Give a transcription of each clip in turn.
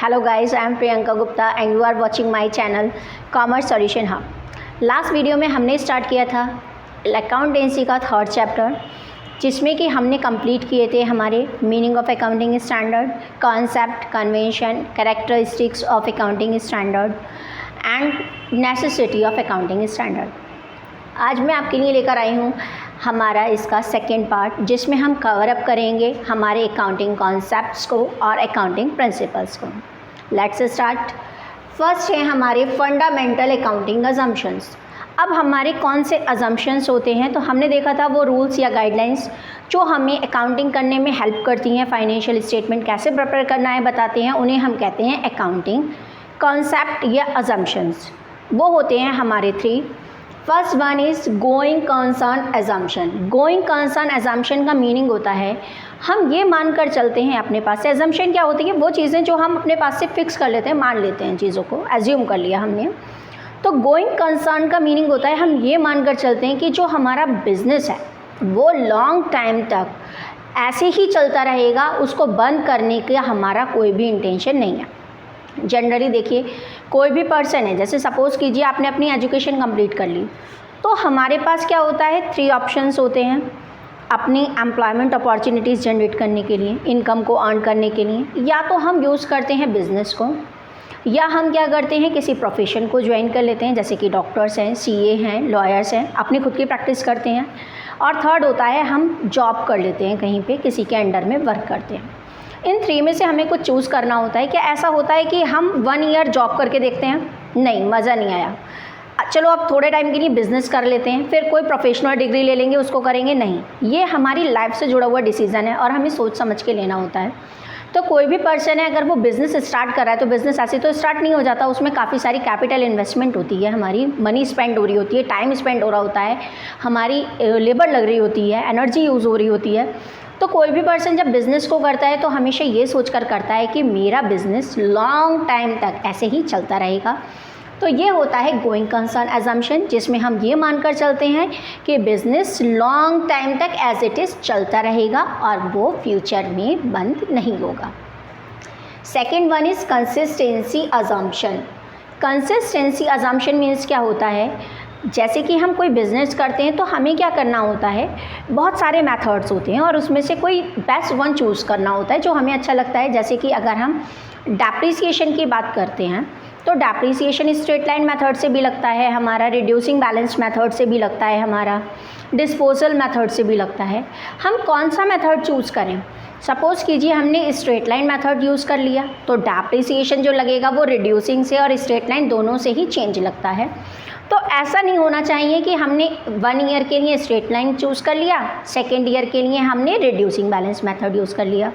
Hello guys, I am Priyanka Gupta and you are watching my channel Commerce Solution Hub. Last video में हमने start किया था accountancy का third chapter, जिसमें कि हमने कंप्लीट किए थे हमारे meaning of accounting standard, concept, convention, characteristics of accounting standard and necessity of accounting standard. आज मैं आपके लिए लेकर आई हूँ हमारा इसका सेकेंड पार्ट, जिसमें हम कवर अप करेंगे हमारे अकाउंटिंग कॉन्सेप्ट्स को और अकाउंटिंग प्रिंसिपल्स को। Let's start. फर्स्ट है हमारे फंडामेंटल अकाउंटिंग अजम्पशंस। अब हमारे कौन से अजम्पशंस होते हैं, तो हमने देखा था वो रूल्स या गाइडलाइंस जो हमें अकाउंटिंग करने में हेल्प करती हैं, फाइनेंशियल स्टेटमेंट कैसे प्रिपेयर करना है बताते हैं, उन्हें हम कहते हैं अकाउंटिंग कॉन्सेप्ट या अजम्पशंस। वो होते हैं हमारे three. First one is going concern assumption. Going concern assumption का मीनिंग होता है हम ये मानकर चलते हैं अपने पास से। एजम्पशन क्या होती है? वो चीज़ें जो हम अपने पास से फिक्स कर लेते हैं, मान लेते हैं, चीज़ों को एज्यूम कर लिया हमने। तो गोइंग कंसर्न का मीनिंग होता है हम ये मानकर चलते हैं कि जो हमारा बिजनेस है वो लॉन्ग टाइम तक ऐसे ही चलता रहेगा, उसको बंद करने का हमारा कोई भी इंटेंशन नहीं है। जनरली देखिए, कोई भी पर्सन है, जैसे सपोज़ कीजिए आपने अपनी एजुकेशन कंप्लीट कर ली, तो हमारे पास क्या होता है, थ्री ऑप्शंस होते हैं अपनी एम्प्लॉयमेंट अपॉर्चुनिटीज़ जनरेट करने के लिए, इनकम को अर्न करने के लिए। या तो हम यूज़ करते हैं बिज़नेस को, या हम क्या करते हैं किसी प्रोफेशन को ज्वाइन कर लेते हैं, जैसे कि डॉक्टर्स हैं, सीए हैं, लॉयर्स हैं, अपनी खुद की प्रैक्टिस करते हैं। और थर्ड होता है हम जॉब कर लेते हैं, कहीं पे किसी के अंडर में वर्क करते हैं। इन थ्री में से हमें कुछ चूज़ करना होता है। क्या ऐसा होता है कि हम 1 ईयर जॉब करके देखते हैं? नहीं, मज़ा नहीं आया, चलो अब थोड़े टाइम के लिए बिज़नेस कर लेते हैं, फिर कोई प्रोफेशनल डिग्री ले लेंगे, उसको करेंगे। नहीं, ये हमारी लाइफ से जुड़ा हुआ डिसीज़न है और हमें सोच समझ के लेना होता है। तो कोई भी पर्सन है अगर वो बिज़नेस स्टार्ट कर रहा है, तो बिज़नेस ऐसे तो स्टार्ट नहीं हो जाता, उसमें काफ़ी सारी कैपिटल इन्वेस्टमेंट होती है, हमारी मनी स्पेंड हो रही होती है, टाइम स्पेंड हो रहा होता है, हमारी लेबर लग रही होती है, एनर्जी यूज़ हो रही होती है। तो कोई भी पर्सन जब बिज़नेस को करता है तो हमेशा ये सोचकर करता है कि मेरा बिज़नेस लॉन्ग टाइम तक ऐसे ही चलता रहेगा। तो ये होता है गोइंग कंसर्न एजम्पशन, जिसमें हम ये मानकर चलते हैं कि बिज़नेस लॉन्ग टाइम तक एज इट इज़ चलता रहेगा और वो फ्यूचर में बंद नहीं होगा। Second one is consistency assumption. Consistency assumption means क्या होता है, जैसे कि हम कोई बिज़नेस करते हैं तो हमें क्या करना होता है, बहुत सारे मेथड्स होते हैं और उसमें से कोई बेस्ट वन चूज़ करना होता है जो हमें अच्छा लगता है। जैसे कि अगर हम डेप्रिसिएशन की बात करते हैं तो डेप्रिसिएशन स्ट्रेट लाइन मेथड से भी लगता है हमारा, रिड्यूसिंग बैलेंस मेथड से भी लगता है हमारा, डिस्पोजल मेथड से भी लगता है। हम कौन सा मेथड चूज़ करें? सपोज़ कीजिए हमने स्ट्रेट लाइन मेथड यूज़ कर लिया, तो डेप्रिसिएशन जो लगेगा वो रिड्यूसिंग से और स्ट्रेट लाइन दोनों से ही चेंज लगता है। तो ऐसा नहीं होना चाहिए कि हमने 1 ईयर के लिए स्ट्रेट लाइन चूज़ कर लिया, सेकेंड ईयर के लिए हमने रिड्यूसिंग बैलेंस मेथड यूज़ कर लिया।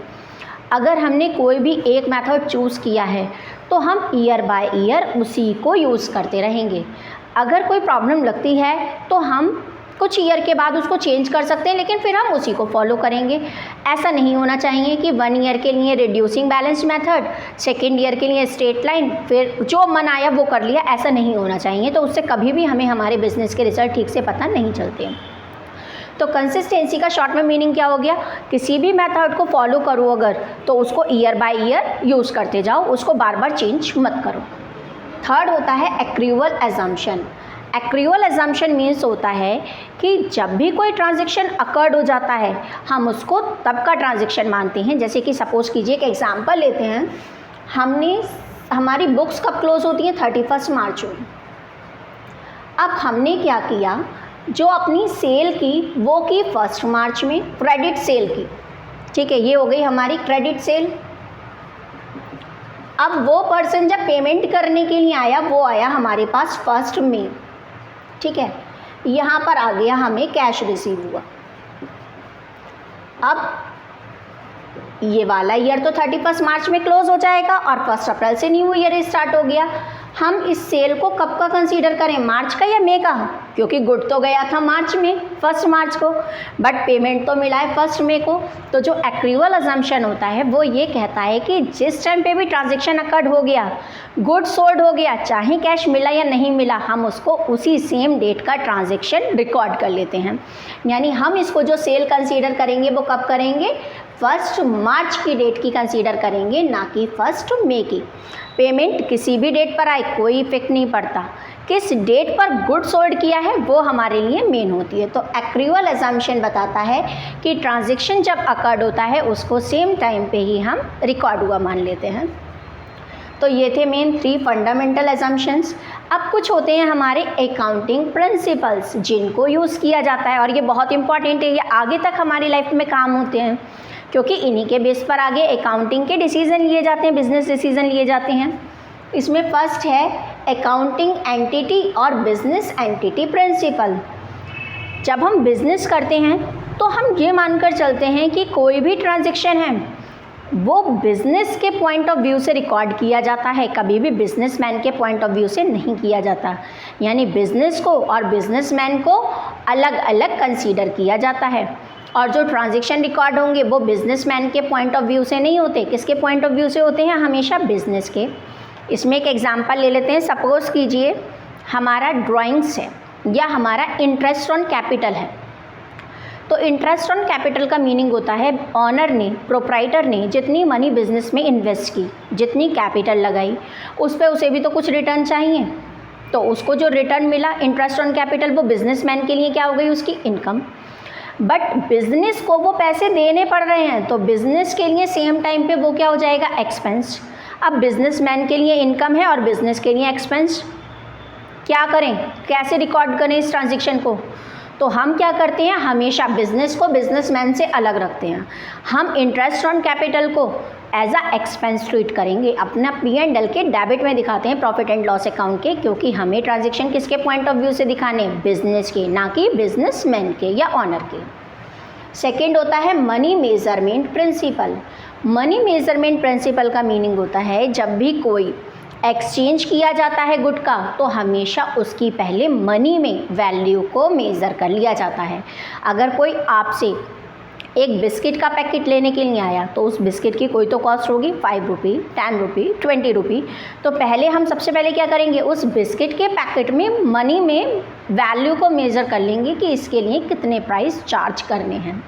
अगर हमने कोई भी एक मेथड चूज़ किया है तो हम ईयर बाय ईयर उसी को यूज़ करते रहेंगे। अगर कोई प्रॉब्लम लगती है तो हम कुछ ईयर के बाद उसको चेंज कर सकते हैं, लेकिन फिर हम उसी को फॉलो करेंगे। ऐसा नहीं होना चाहिए कि 1 ईयर के लिए reducing balance method, second year के लिए स्ट्रेट लाइन, फिर जो मन आया वो कर लिया, ऐसा नहीं होना चाहिए। तो उससे कभी भी हमें हमारे बिजनेस के रिजल्ट ठीक से पता नहीं चलते। तो कंसिस्टेंसी का शॉर्ट में मीनिंग क्या हो गया, किसी भी मेथड को फॉलो करो अगर, तो उसको ईयर बाय ईयर यूज़ करते जाओ, उसको बार बार चेंज मत करो। थर्ड होता है accrual assumption. Accrual assumption means होता है कि जब भी कोई ट्रांजेक्शन अकर्ड हो जाता है हम उसको तब का ट्रांजेक्शन मानते हैं। जैसे कि सपोज़ कीजिए एक एग्जांपल लेते हैं, हमारी बुक्स कब क्लोज़ होती हैं? 31 मार्च में। अब हमने क्या किया, जो अपनी सेल की वो की 1 मार्च में, क्रेडिट सेल की, ठीक है, ये हो गई हमारी क्रेडिट सेल। अब वो पर्सन जब पेमेंट करने के लिए आया, वो आया हमारे पास 1 मई, ठीक है, यहाँ पर आ गया हमें कैश रिसीव हुआ। अब ये वाला ईयर तो 31 मार्च में क्लोज हो जाएगा और 1 अप्रैल से न्यू ईयर स्टार्ट हो गया। हम इस सेल को कब का कंसीडर करें, मार्च का या मई का? क्योंकि गुड तो गया था मार्च में, 1 मार्च को, बट पेमेंट तो मिला है 1 मई को। तो जो एक्रूअल अजम्पशन होता है वो ये कहता है कि जिस टाइम पे भी ट्रांजेक्शन अकर्ड हो गया, गुड सोल्ड हो गया, चाहे कैश मिला या नहीं मिला, हम उसको उसी सेम डेट का ट्रांजेक्शन रिकॉर्ड कर लेते हैं। यानी हम इसको जो सेल कंसीडर करेंगे वो कब करेंगे, 1 मार्च की डेट की कंसीडर करेंगे, ना कि 1 मई की। पेमेंट किसी भी डेट पर आए कोई इफेक्ट नहीं पड़ता, किस डेट पर गुड्स सोल्ड किया है वो हमारे लिए मेन होती है। तो एक्रूअल अजम्पशन बताता है कि ट्रांजैक्शन जब अकर्ड होता है उसको सेम टाइम पे ही हम रिकॉर्ड हुआ मान लेते हैं। तो ये थे मेन 3 फंडामेंटल अजम्पशंस। अब कुछ होते हैं हमारे अकाउंटिंग प्रिंसिपल्स जिनको यूज़ किया जाता है, और ये बहुत इंपॉर्टेंट है, ये आगे तक हमारी लाइफ में काम होते हैं, क्योंकि इन्हीं के बेस पर आगे अकाउंटिंग के डिसीजन लिए जाते हैं, बिजनेस डिसीजन लिए जाते हैं। इसमें फर्स्ट है अकाउंटिंग एंटिटी और बिजनेस एंटिटी प्रिंसिपल। जब हम बिजनेस करते हैं तो हम ये मानकर चलते हैं कि कोई भी ट्रांजैक्शन है वो बिजनेस के पॉइंट ऑफ व्यू से रिकॉर्ड किया जाता है, कभी भी बिजनेसमैन के पॉइंट ऑफ व्यू से नहीं किया जाता। यानी बिजनेस को और बिजनेसमैन को अलग अलग कंसीडर किया जाता है, और जो ट्रांजैक्शन रिकॉर्ड होंगे वो बिजनेसमैन के पॉइंट ऑफ व्यू से नहीं होते। किसके पॉइंट ऑफ व्यू से होते हैं? हमेशा बिजनेस के। इसमें एक एग्जांपल ले लेते हैं। सपोज़ कीजिए हमारा ड्राइंग्स है या हमारा इंटरेस्ट ऑन कैपिटल है। तो इंटरेस्ट ऑन कैपिटल का मीनिंग होता है ऑनर ने, प्रोप्राइटर ने जितनी मनी बिजनेस में इन्वेस्ट की, जितनी कैपिटल लगाई, उस पर उसे भी तो कुछ रिटर्न चाहिए। तो उसको जो रिटर्न मिला इंटरेस्ट ऑन कैपिटल, वो बिजनेसमैन के लिए क्या हो गई? उसकी इनकम। बट बिजनेस को वो पैसे देने पड़ रहे हैं, तो बिजनेस के लिए सेम टाइम पे वो क्या हो जाएगा? एक्सपेंस। अब बिजनेसमैन के लिए इनकम है और बिजनेस के लिए एक्सपेंस। क्या करें, कैसे रिकॉर्ड करें इस ट्रांजैक्शन को? तो हम क्या करते हैं, हमेशा बिजनेस को बिजनेसमैन से अलग रखते हैं। हम इंटरेस्ट ऑन कैपिटल को एज अ एक्सपेंस ट्रीट करेंगे, अपना P&L के डेबिट में दिखाते हैं, प्रॉफिट एंड लॉस अकाउंट के, क्योंकि हमें ट्रांजैक्शन किसके पॉइंट ऑफ व्यू से दिखाने? बिजनेस के, ना कि बिजनेसमैन के या ऑनर के। सेकेंड होता है money measurement principle. Money measurement principle का मीनिंग होता है जब भी कोई एक्सचेंज किया जाता है गुड का, तो हमेशा उसकी पहले मनी में वैल्यू को मेज़र कर लिया जाता है। अगर कोई आपसे एक बिस्किट का पैकेट लेने के लिए आया तो उस बिस्किट की कोई तो कॉस्ट होगी, 5 रुपये, 10 रुपये, 20 रुपये। तो पहले हम सबसे पहले क्या करेंगे, उस बिस्किट के पैकेट में मनी में वैल्यू को मेज़र कर लेंगे कि इसके लिए कितने प्राइस चार्ज करने हैं।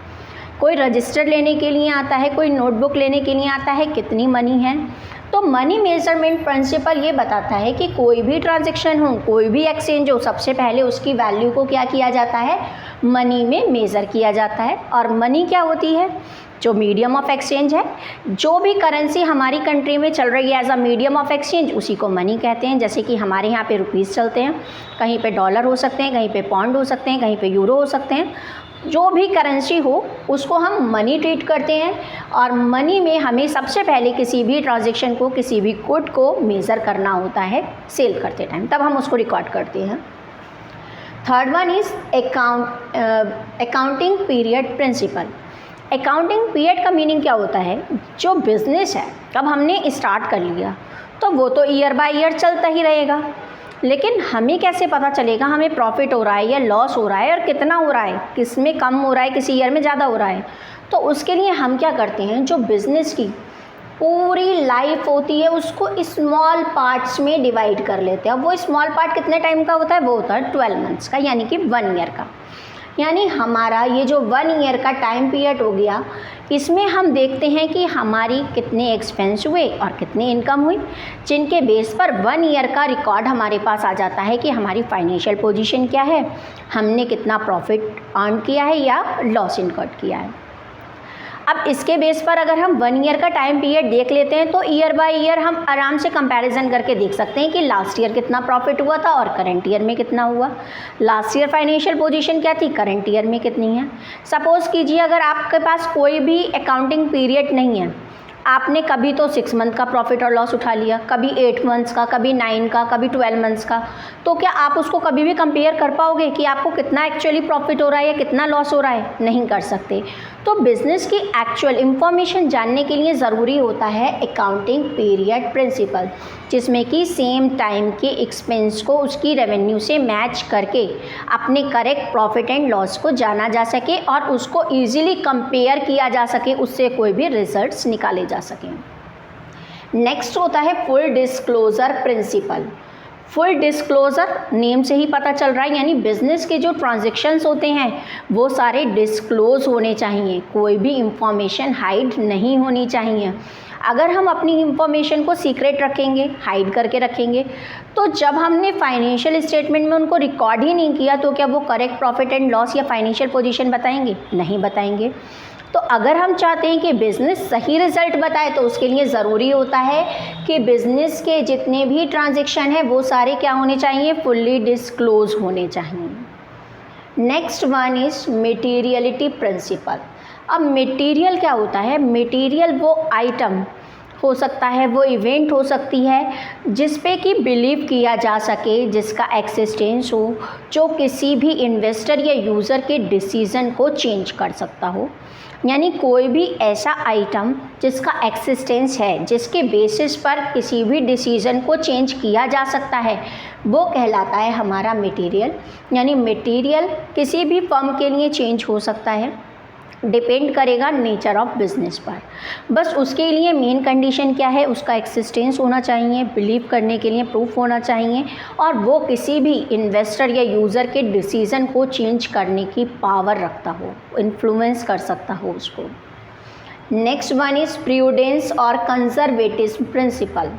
कोई रजिस्टर लेने के लिए आता है, कोई नोटबुक लेने के लिए आता है, कितनी मनी है। तो मनी मेजरमेंट प्रिंसिपल ये बताता है कि कोई भी ट्रांजैक्शन हो, कोई भी एक्सचेंज हो, सबसे पहले उसकी वैल्यू को क्या किया जाता है? मनी में मेज़र किया जाता है। और मनी क्या होती है? जो मीडियम ऑफ एक्सचेंज है। जो भी करेंसी हमारी कंट्री में चल रही है as a medium of exchange, उसी को मनी कहते हैं। जैसे कि हमारे यहाँ पे रुपीज़ चलते हैं, कहीं पे डॉलर हो सकते हैं, कहीं पे पाउंड हो सकते हैं, कहीं पे यूरो हो सकते हैं। जो भी करेंसी हो उसको हम मनी ट्रीट करते हैं, और मनी में हमें सबसे पहले किसी भी ट्रांजैक्शन को, किसी भी गुड को मेज़र करना होता है सेल करते टाइम, तब हम उसको रिकॉर्ड करते हैं। Third one is accounting period principle. Accounting period का मीनिंग क्या होता है? जो बिज़नेस है अब हमने स्टार्ट कर लिया तो वो तो ईयर बाय ईयर चलता ही रहेगा, लेकिन हमें कैसे पता चलेगा हमें प्रॉफिट हो रहा है या लॉस हो रहा है, और कितना हो रहा है, किस में कम हो रहा है, किसी ईयर में ज़्यादा हो रहा है। तो उसके लिए हम क्या करते हैं, जो बिज़नेस की पूरी लाइफ होती है उसको स्मॉल पार्ट्स में डिवाइड कर लेते हैं। अब वो स्मॉल पार्ट कितने टाइम का होता है? वो होता है 12 मंथ्स का, यानी कि 1 ईयर का। यानी हमारा ये जो 1 ईयर का टाइम पीरियड हो गया, इसमें हम देखते हैं कि हमारी कितने एक्सपेंस हुए और कितनी इनकम हुई, जिनके बेस पर 1 ईयर का रिकॉर्ड हमारे पास आ जाता है कि हमारी फाइनेंशियल पोजीशन क्या है, हमने कितना प्रॉफिट अर्न किया है या लॉस इनकर्ड किया है। अब इसके बेस पर अगर हम 1 ईयर का टाइम पीरियड देख लेते हैं तो ईयर बाय ईयर हम आराम से कंपैरिजन करके देख सकते हैं कि लास्ट ईयर कितना प्रॉफिट हुआ था और करंट ईयर में कितना हुआ। लास्ट ईयर फाइनेंशियल पोजीशन क्या थी, करंट ईयर में कितनी है। सपोज़ कीजिए अगर आपके पास कोई भी अकाउंटिंग पीरियड नहीं है, आपने कभी तो 6 मंथ का प्रॉफिट और लॉस उठा लिया, कभी 8 मंथ्स का, कभी 9 का, कभी 12 मंथ्स का, तो क्या आप उसको कभी भी कंपेयर कर पाओगे कि आपको कितना एक्चुअली प्रॉफिट हो रहा है या कितना लॉस हो रहा है? नहीं कर सकते। तो बिज़नेस की एक्चुअल इंफॉर्मेशन जानने के लिए ज़रूरी होता है अकाउंटिंग पीरियड प्रिंसिपल, जिसमें कि सेम टाइम के एक्सपेंस को उसकी रेवेन्यू से मैच करके अपने करेक्ट प्रॉफिट एंड लॉस को जाना जा सके और उसको ईजिली कंपेयर किया जा सके, उससे कोई भी रिजल्ट्स निकाले जा सकें। नेक्स्ट होता है full disclosure principle. Full disclosure name से ही पता चल रहा है, यानी बिज़नेस के जो ट्रांजैक्शंस होते हैं वो सारे डिस्क्लोज होने चाहिए, कोई भी इंफॉर्मेशन हाइड नहीं होनी चाहिए। अगर हम अपनी इंफॉर्मेशन को सीक्रेट रखेंगे, हाइड करके रखेंगे, तो जब हमने फाइनेंशियल स्टेटमेंट में उनको रिकॉर्ड ही नहीं किया तो क्या वो करेक्ट प्रॉफिट एंड लॉस या फाइनेंशियल पोजीशन बताएंगे? नहीं बताएंगे। तो अगर हम चाहते हैं कि बिज़नेस सही रिज़ल्ट बताए तो उसके लिए ज़रूरी होता है कि बिज़नेस के जितने भी ट्रांजैक्शन हैं वो सारे क्या होने चाहिए? फुल्ली डिस्क्लोज होने चाहिए। Next one is materiality principle. अब मटेरियल क्या होता है? मटेरियल वो आइटम हो सकता है, वो इवेंट हो सकती है जिस पे कि बिलीव किया जा सके, जिसका एक्सिस्टेंस हो, जो किसी भी इन्वेस्टर या यूज़र के डिसीज़न को चेंज कर सकता हो। यानी कोई भी ऐसा आइटम जिसका एक्सिस्टेंस है, जिसके बेसिस पर किसी भी डिसीज़न को चेंज किया जा सकता है, वो कहलाता है हमारा मटेरियल। यानी मटेरियल किसी भी फर्म के लिए चेंज हो सकता है, डिपेंड करेगा नेचर ऑफ बिज़नेस पर। बस उसके लिए मेन कंडीशन क्या है? उसका एक्सिस्टेंस होना चाहिए, बिलीव करने के लिए प्रूफ होना चाहिए, और वो किसी भी इन्वेस्टर या यूज़र के डिसीज़न को चेंज करने की पावर रखता हो, इन्फ्लुएंस कर सकता हो उसको। नेक्स्ट वन इज़ प्रूडेंस और कंजर्वेटिव प्रिंसिपल।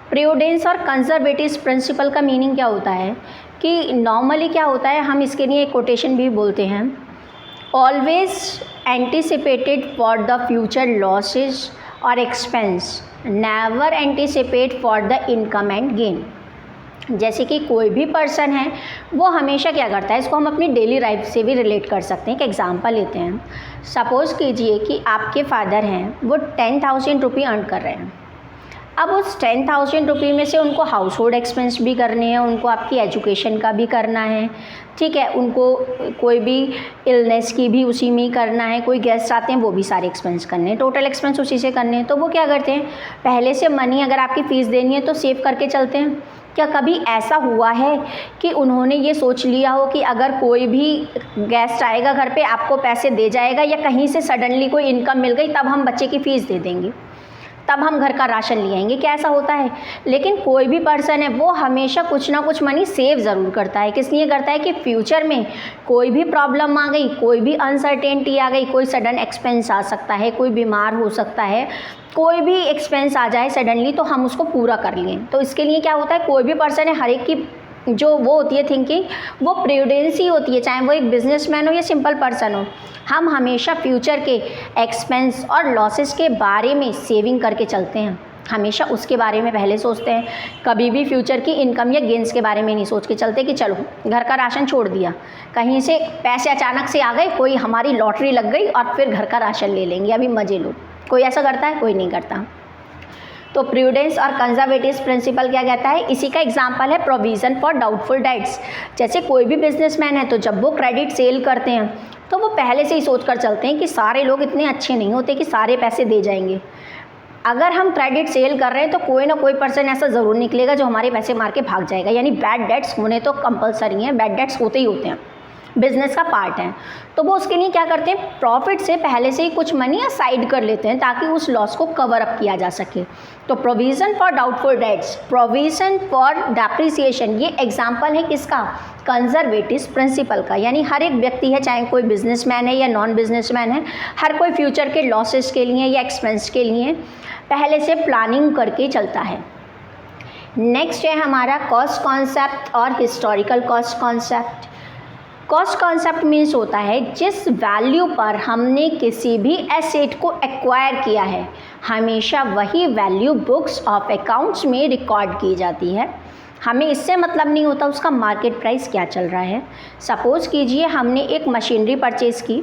प्रूडेंस और कंजर्वेटिव प्रिंसिपल का मीनिंग क्या होता है कि नॉर्मली क्या होता है, हम इसके लिए एक कोटेशन भी बोलते हैं, always anticipated for the future losses or expense, never anticipate for the income and gain। जैसे कि कोई भी पर्सन है वो हमेशा क्या करता है, इसको हम अपनी डेली लाइफ से भी रिलेट कर सकते हैं। एक एग्जांपल लेते हैं। सपोज़ कीजिए कि आपके फादर हैं, वो 10,000 रुपये अर्न कर रहे हैं। अब उस 10,000 रुपये में से उनको हाउस होल्ड एक्सपेंस भी करने हैं, उनको आपकी एजुकेशन का भी करना है, ठीक है, उनको कोई भी इलनेस की भी उसी में ही करना है, कोई गेस्ट आते हैं वो भी सारे एक्सपेंस करने हैं, टोटल एक्सपेंस उसी से करने हैं। तो वो क्या करते हैं, पहले से मनी अगर आपकी फ़ीस देनी है तो सेव करके चलते हैं। क्या कभी ऐसा हुआ है कि उन्होंने ये सोच लिया हो कि अगर कोई भी गेस्ट आएगा घर पे आपको पैसे दे जाएगा, या कहीं से सडनली कोई इनकम मिल गई तब हम बच्चे की फ़ीस दे देंगे, तब हम घर का राशन ले आएंगे? क्या ऐसा होता है? लेकिन कोई भी पर्सन है वो हमेशा कुछ ना कुछ मनी सेव ज़रूर करता है। किस लिए करता है कि फ्यूचर में कोई भी प्रॉब्लम आ गई, कोई भी अनसर्टेनिटी आ गई, कोई सडन एक्सपेंस आ सकता है, कोई बीमार हो सकता है, कोई भी एक्सपेंस आ जाए सडनली, तो हम उसको पूरा कर लें। तो इसके लिए क्या होता है, कोई भी पर्सन है, हर एक की जो वो होती है थिंकिंग, वो प्रूडेंस ही होती है, चाहे वो एक बिजनेसमैन हो या सिंपल पर्सन हो। हम हमेशा फ्यूचर के एक्सपेंस और लॉसेस के बारे में सेविंग करके चलते हैं, हमेशा उसके बारे में पहले सोचते हैं। कभी भी फ्यूचर की इनकम या गेंस के बारे में नहीं सोच के चलते कि चलो घर का राशन छोड़ दिया, कहीं से पैसे अचानक से आ गए, कोई हमारी लॉटरी लग गई और फिर घर का राशन ले लेंगे, अभी मज़े लो। कोई ऐसा करता है? कोई नहीं करता। तो प्रूडेंस और कंजर्वेटिव प्रिंसिपल क्या कहता है, इसी का एग्जांपल है प्रोविज़न फॉर डाउटफुल डेट्स। जैसे कोई भी बिजनेसमैन है तो जब वो क्रेडिट सेल करते हैं तो वो पहले से ही सोच कर चलते हैं कि सारे लोग इतने अच्छे नहीं होते कि सारे पैसे दे जाएंगे। अगर हम क्रेडिट सेल कर रहे हैं तो कोई ना कोई पर्सन ऐसा ज़रूर निकलेगा जो हमारे पैसे मार के भाग जाएगा। यानी बैड डेट्स होने तो कंपलसरी हैं, बैड डेट्स होते ही होते हैं, बिजनेस का पार्ट है। तो वो उसके लिए क्या करते हैं, प्रॉफिट से पहले से ही कुछ मनी असाइड कर लेते हैं ताकि उस लॉस को कवर अप किया जा सके। तो provision for doubtful debts, provision for depreciation, ये एग्जांपल है किसका, कंजर्वेटिव प्रिंसिपल का। यानी हर एक व्यक्ति है, चाहे कोई बिजनेसमैन है या नॉन बिजनेसमैन है, हर कोई फ्यूचर के लॉसेस के लिए या एक्सपेंस के लिए पहले से प्लानिंग करके चलता है। नेक्स्ट है हमारा कॉस्ट कॉन्सेप्ट और historical cost concept. Cost concept means होता है जिस वैल्यू पर हमने किसी भी एसेट को एक्वायर किया है, हमेशा वही वैल्यू बुक्स ऑफ अकाउंट्स में रिकॉर्ड की जाती है। हमें इससे मतलब नहीं होता उसका मार्केट प्राइस क्या चल रहा है। सपोज़ कीजिए हमने एक मशीनरी परचेज़ की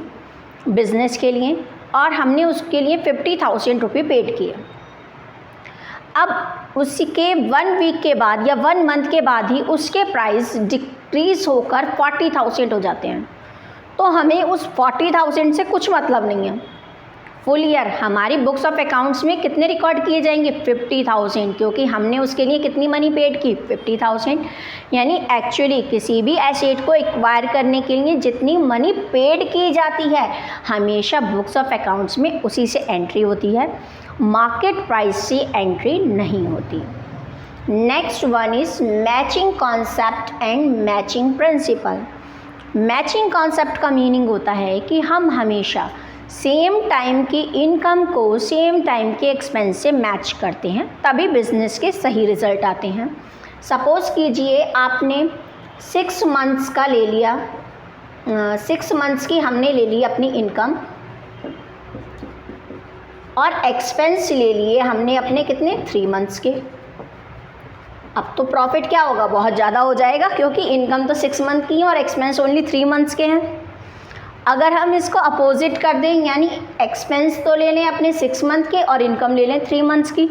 बिज़नेस के लिए और हमने उसके लिए 50,000 रुपये पेड किए। अब उसके 1 वीक के बाद या 1 मंथ के बाद ही उसके प्राइस डिक्रीज़ होकर 40,000 हो जाते हैं। तो हमें उस 40,000 से कुछ मतलब नहीं है। फुल ईयर हमारी बुक्स ऑफ अकाउंट्स में कितने रिकॉर्ड किए जाएंगे, 50,000, क्योंकि हमने उसके लिए कितनी मनी पेड की, 50,000। यानी एक्चुअली किसी भी एसेट को एक्वायर करने के लिए जितनी मनी पेड की जाती है हमेशा बुक्स ऑफ अकाउंट्स में उसी से एंट्री होती है, मार्केट प्राइस से एंट्री नहीं होती। Next one is matching concept and matching principal. Matching concept का मीनिंग होता है कि हम हमेशा सेम टाइम की इनकम को सेम टाइम के एक्सपेंस से मैच करते हैं, तभी बिजनेस के सही रिजल्ट आते हैं। सपोज़ कीजिए आपने 6 मंथ्स का ले लिया, 6 मंथ्स की हमने ले ली अपनी इनकम और एक्सपेंस ले लिए हमने अपने कितने 3 मंथ्स के। अब तो प्रॉफिट क्या होगा, बहुत ज़्यादा हो जाएगा, क्योंकि इनकम तो 6 मंथ की है और एक्सपेंस ओनली 3 मंथ्स के हैं। अगर हम इसको अपोजिट कर दें, यानी एक्सपेंस तो ले लें अपने 6 मंथ के और इनकम ले लें 3 मंथ्स की,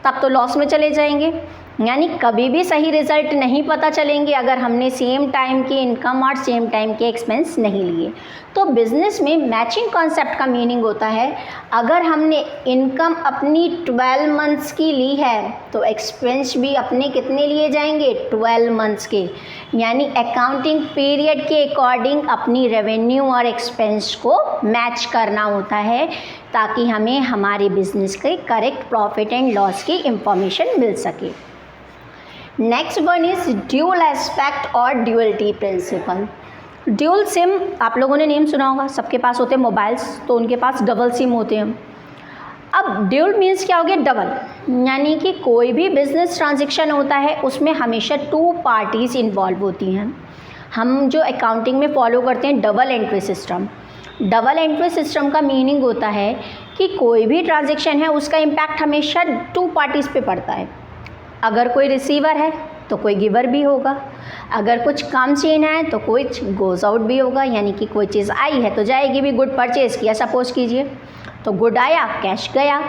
तब तो लॉस में चले जाएंगे। यानी कभी भी सही रिज़ल्ट नहीं पता चलेंगे अगर हमने सेम टाइम की इनकम और सेम टाइम के एक्सपेंस नहीं लिए। तो बिज़नेस में मैचिंग कॉन्सेप्ट का मीनिंग होता है, अगर हमने इनकम अपनी 12 मंथ्स की ली है तो एक्सपेंस भी अपने कितने लिए जाएंगे, 12 मंथ्स के। यानी अकाउंटिंग पीरियड के अकॉर्डिंग अपनी रेवेन्यू और एक्सपेंस को मैच करना होता है, ताकि हमें हमारे बिजनेस के करेक्ट प्रॉफिट एंड लॉस की इंफॉर्मेशन मिल सके। Next one is dual aspect और ड्यूअलिटी प्रिंसिपल। ड्यूल सिम आप लोगों ने नेम सुना होगा, सबके पास होते हैं मोबाइल्स, तो उनके पास डबल सिम होते हैं। अब ड्यूल मीन्स क्या हो गया, डबल, यानी कि कोई भी बिजनेस ट्रांजेक्शन होता है उसमें हमेशा 2 पार्टीज़ इन्वॉल्व होती हैं। हम जो अकाउंटिंग में फॉलो करते हैं double entry system. Double entry system का मीनिंग होता है कि कोई भी ट्रांजेक्शन है उसका इम्पैक्ट हमेशा 2 पार्टीज़ पे पड़ता है। अगर कोई रिसीवर है तो कोई गिवर भी होगा, अगर कुछ कम चीन है तो कुछ गोज़ आउट भी होगा, यानी कि कोई चीज़ आई है तो जाएगी भी। गुड परचेज़ किया सपोज़ कीजिए, तो गुड आया कैश गया,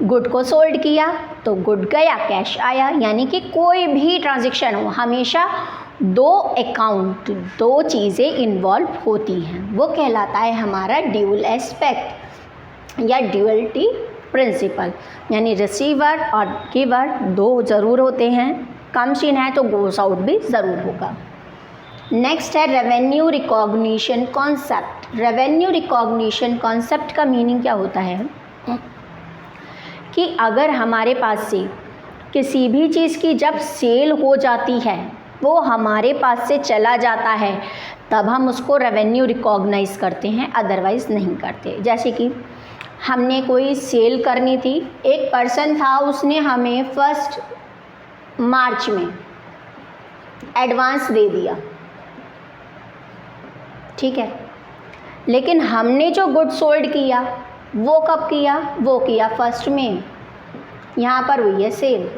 गुड को सोल्ड किया तो गुड गया कैश आया। यानी कि कोई भी ट्रांजेक्शन हो हमेशा 2 अकाउंट, 2 चीज़ें इन्वॉल्व होती हैं, वो कहलाता है हमारा ड्यूल एस्पेक्ट या ड्यूअलिटी प्रिंसिपल। यानी रिसीवर और गिवर 2 ज़रूर होते हैं, कम सीन है तो गोस आउट भी ज़रूर होगा। नेक्स्ट है revenue recognition concept. Revenue recognition concept का मीनिंग क्या होता है कि अगर हमारे पास से किसी भी चीज़ की जब सेल हो जाती है, वो हमारे पास से चला जाता है, तब हम उसको रेवेन्यू रिकॉग्नाइज़ करते हैं, अदरवाइज़ नहीं करते। जैसे कि हमने कोई सेल करनी थी, एक पर्सन था उसने हमें 1 मार्च में एडवांस दे दिया, ठीक है, लेकिन हमने जो गुड सोल्ड किया वो कब किया, वो किया 1 में, यहाँ पर हुई है सेल।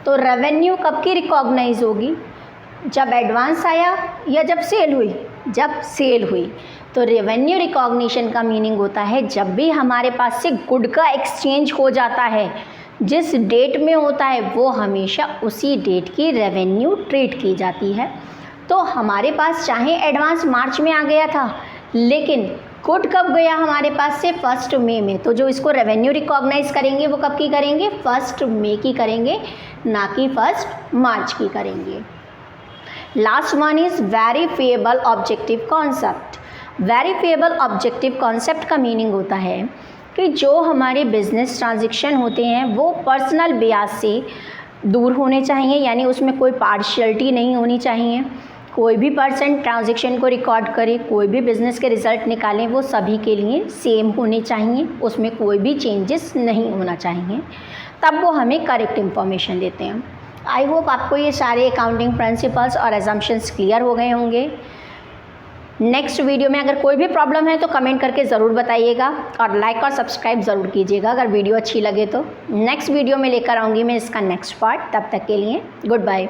तो रेवेन्यू कब की रिकॉग्नाइज होगी, जब एडवांस आया या जब सेल हुई, जब सेल हुई। तो रेवेन्यू रिकॉग्निशन का मीनिंग होता है जब भी हमारे पास से गुड का एक्सचेंज हो जाता है, जिस डेट में होता है वो हमेशा उसी डेट की रेवेन्यू ट्रीट की जाती है। तो हमारे पास चाहे एडवांस मार्च में आ गया था, लेकिन गुड कब गया हमारे पास से 1 मई में, तो जो इसको रेवेन्यू रिकॉग्नाइज करेंगे वो कब की करेंगे, 1 मई की करेंगे, ना कि 1 मार्च की करेंगे। Last one is verifiable objective concept. Verifiable objective concept का मीनिंग होता है कि जो हमारे बिजनेस ट्रांजेक्शन होते हैं वो पर्सनल ब्याज से दूर होने चाहिए, यानी उसमें कोई पार्शियलिटी नहीं होनी चाहिए। कोई भी पर्सन ट्रांजेक्शन को रिकॉर्ड करे, कोई भी बिज़नेस के रिज़ल्ट निकालें, वो सभी के लिए सेम होने चाहिए, उसमें कोई भी चेंजेस नहीं होना चाहिए, तब वो हमें करेक्ट इन्फॉर्मेशन देते हैं। आई होप आपको ये सारे अकाउंटिंग प्रिंसिपल्स और एजम्पशंस क्लियर हो गए होंगे। नेक्स्ट वीडियो में अगर कोई भी प्रॉब्लम है तो कमेंट करके ज़रूर बताइएगा और लाइक और सब्सक्राइब ज़रूर कीजिएगा अगर वीडियो अच्छी लगे तो। नेक्स्ट वीडियो में लेकर आऊँगी मैं इसका नेक्स्ट पार्ट, तब तक के लिए गुड बाय।